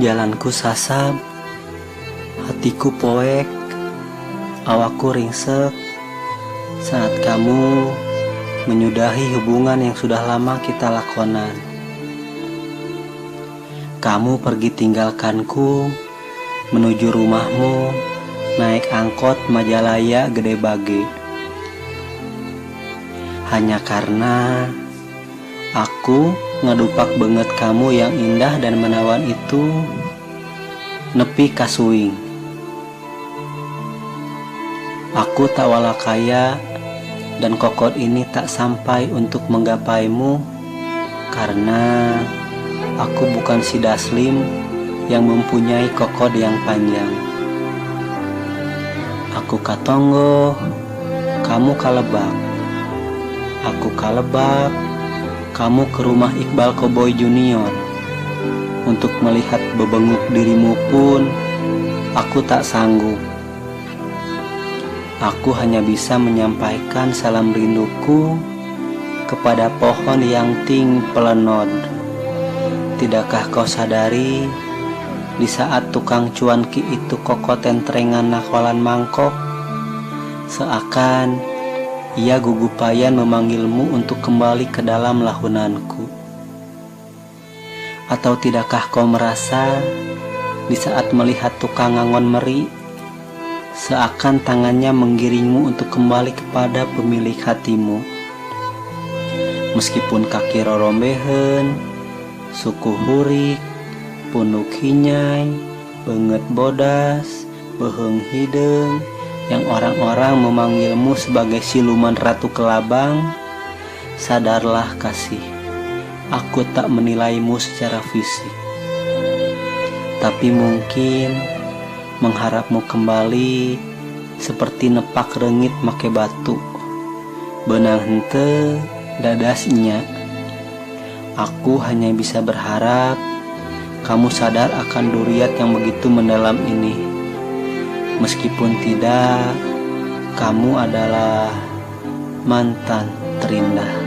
Jalanku sasab, hatiku poek, awakku ringsek saat kamu menyudahi hubungan yang sudah lama kita lakonan. Kamu pergi tinggalkanku menuju rumahmu naik angkot Majalaya Gede Bage. Hanya karena aku ngadupak banget kamu yang indah dan menawan itu nepi kasuing. Aku tak walakaya dan kokot ini tak sampai untuk menggapaimu karena aku bukan si Daslim yang mempunyai kokod yang panjang. Aku katonggo, kamu kalebak. Aku kalebak, kamu ke rumah Iqbal Cowboy Junior. Untuk melihat bebenguk dirimu pun aku tak sanggup. Aku hanya bisa menyampaikan salam rinduku kepada pohon yang ting pelenod. Tidakkah kau sadari di saat tukang cuanki itu kokoten terengan nakwalan mangkok, seakan ia gugupayan memanggilmu untuk kembali ke dalam lahunanku? Atau tidakkah kau merasa di saat melihat tukang ngangon meri, seakan tangannya menggiringmu untuk kembali kepada pemilik hatimu? Meskipun kaki rorombehen, suku hurik, punduk hinyai, beungeut bodas, beheung hideung, yang orang-orang memanggilmu sebagai siluman Ratu Kelabang, sadarlah kasih, aku tak menilaimu secara fisik. Tapi mungkin mengharapmu kembali seperti nepak reungit make batu, beunang henteu dadasnya. Aku hanya bisa berharap kamu sadar akan duriat yang begitu mendalam ini. Meskipun tidak, kamu adalah mantan terindah.